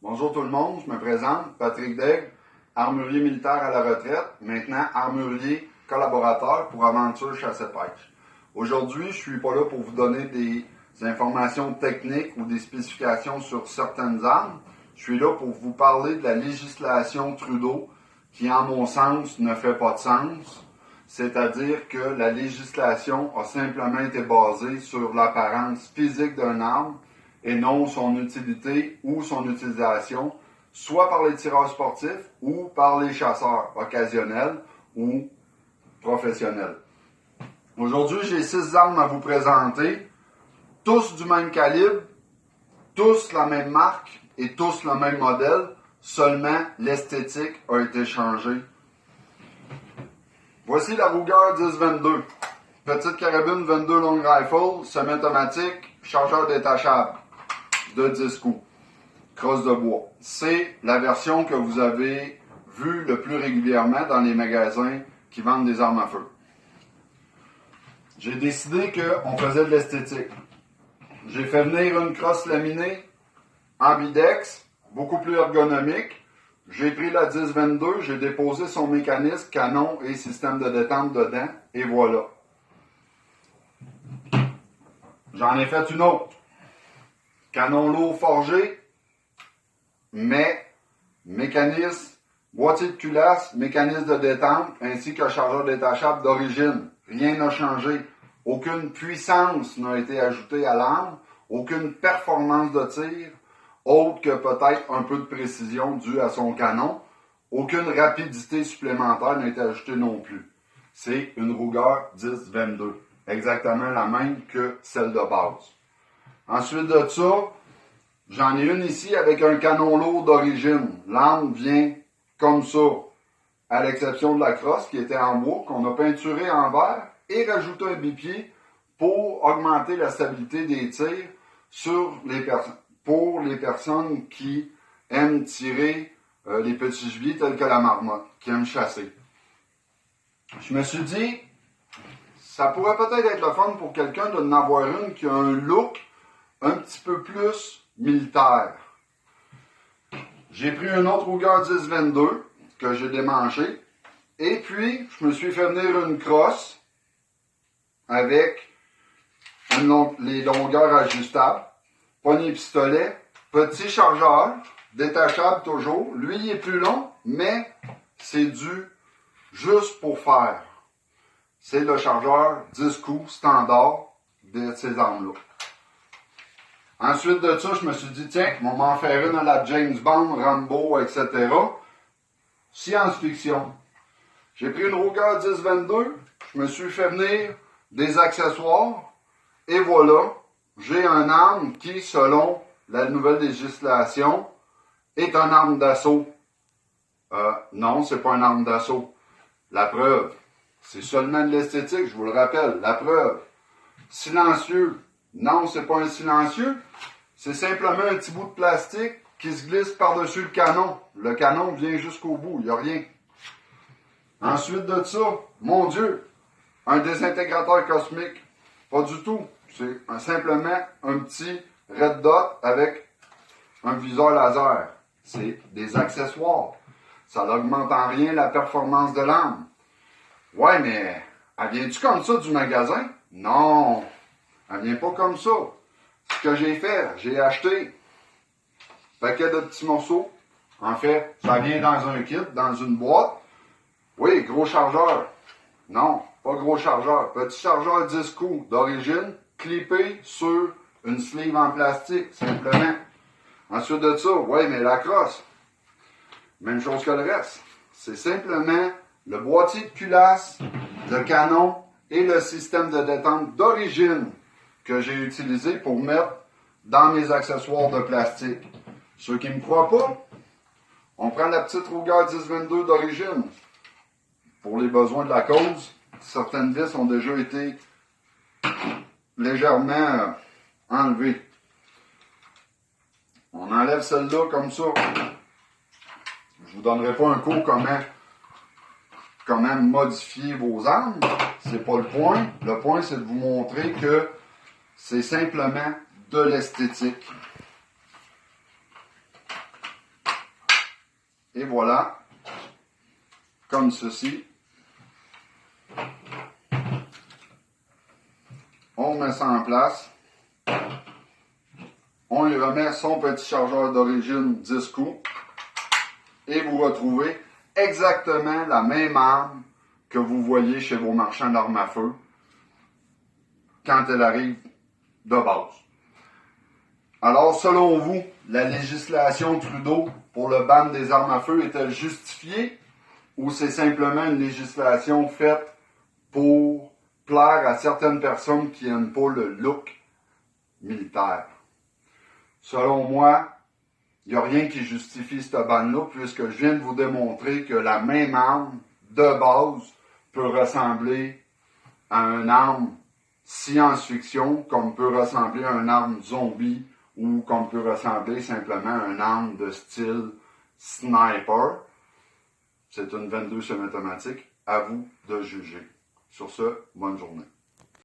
Bonjour tout le monde, je me présente, Patrick Daigle, armurier militaire à la retraite, maintenant armurier collaborateur pour Aventure Chasse et Pêche. Aujourd'hui, je ne suis pas là pour vous donner des informations techniques ou des spécifications sur certaines armes. Je suis là pour vous parler de la législation Trudeau qui, en mon sens, ne fait pas de sens. C'est-à-dire que la législation a simplement été basée sur l'apparence physique d'une arme et non son utilité ou son utilisation, soit par les tireurs sportifs ou par les chasseurs occasionnels ou professionnels. Aujourd'hui, j'ai 6 armes à vous présenter, tous du même calibre, tous la même marque et tous le même modèle, seulement l'esthétique a été changée. Voici la Ruger 10-22, petite carabine 22 long rifle, semi-automatique, chargeur détachable de 10 coups, crosse de bois. C'est la version que vous avez vue le plus régulièrement dans les magasins qui vendent des armes à feu. J'ai décidé qu'on faisait de l'esthétique. J'ai fait venir une crosse laminée ambidex, beaucoup plus ergonomique. J'ai pris la 10-22, j'ai déposé son mécanisme, canon et système de détente dedans, et voilà. J'en ai fait une autre. Canon lourd forgé, mais mécanisme, boîtier de culasse, mécanisme de détente, ainsi que chargeur détachable d'origine. Rien n'a changé. Aucune puissance n'a été ajoutée à l'arme, aucune performance de tir, autre que peut-être un peu de précision due à son canon. Aucune rapidité supplémentaire n'a été ajoutée non plus. C'est une Ruger 10-22, exactement la même que celle de base. Ensuite de ça, j'en ai une ici avec un canon lourd d'origine. L'arme vient comme ça, à l'exception de la crosse qui était en bois, qu'on a peinturé en vert et rajouté un bipied pour augmenter la stabilité des tirs pour les personnes qui aiment tirer les petits gibiers tels que la marmotte, qui aiment chasser. Je me suis dit, ça pourrait peut-être être le fun pour quelqu'un de n'avoir une qui a un look un petit peu plus militaire. J'ai pris un autre Ruger 10-22 que j'ai démanché. Et puis, je me suis fait venir une crosse avec les longueurs ajustables, poignée pistolet, petit chargeur, détachable toujours. Lui, il est plus long, mais c'est dû juste pour faire. C'est le chargeur 10 coups standard de ces armes-là. Ensuite de ça, je me suis dit, tiens, on va m'en faire une à la James Bond, Rambo, etc. Science-fiction. J'ai pris une Ruger 10-22, je me suis fait venir des accessoires, et voilà, j'ai une arme qui, selon la nouvelle législation, est une arme d'assaut. Non, c'est pas une arme d'assaut. La preuve, c'est seulement de l'esthétique, je vous le rappelle. La preuve, silencieux. Non, c'est pas un silencieux. C'est simplement un petit bout de plastique qui se glisse par-dessus le canon. Le canon vient jusqu'au bout, il n'y a rien. Ensuite de ça, mon Dieu, un désintégrateur cosmique. Pas du tout. C'est simplement un petit red dot avec un viseur laser. C'est des accessoires. Ça n'augmente en rien la performance de l'arme. Ouais, mais elle vient-tu comme ça du magasin? Non, elle vient pas comme ça. Ce que j'ai fait, j'ai acheté un paquet de petits morceaux. En fait, ça vient dans un kit, dans une boîte. Oui, gros chargeur. Non, pas gros chargeur. Petit chargeur 10 coups d'origine, clippé sur une sleeve en plastique, simplement. Ensuite de ça, oui, mais la crosse, même chose que le reste. C'est simplement le boîtier de culasse, le canon et le système de détente d'origine que j'ai utilisé pour mettre dans mes accessoires de plastique. Ceux qui ne me croient pas, on prend la petite Ruger 10-22 d'origine. Pour les besoins de la cause, certaines vis ont déjà été légèrement enlevées. On enlève celle-là comme ça. Je ne vous donnerai pas un cours comment modifier vos armes. C'est pas le point. Le point, c'est de vous montrer que c'est simplement de l'esthétique. Et voilà, comme ceci. On met ça en place. On lui remet son petit chargeur d'origine 10 coups. Et vous retrouvez exactement la même arme que vous voyez chez vos marchands d'armes à feu quand elle arrive de base. Alors, selon vous, la législation Trudeau pour le ban des armes à feu est-elle justifiée ou c'est simplement une législation faite pour plaire à certaines personnes qui n'aiment pas le look militaire? Selon moi, il n'y a rien qui justifie ce ban-là, puisque je viens de vous démontrer que la même arme, de base, peut ressembler à une arme science-fiction, comme peut ressembler à une arme zombie, ou comme peut ressembler simplement à une arme de style sniper. C'est une 22 semi-automatique. À vous de juger. Sur ce, bonne journée.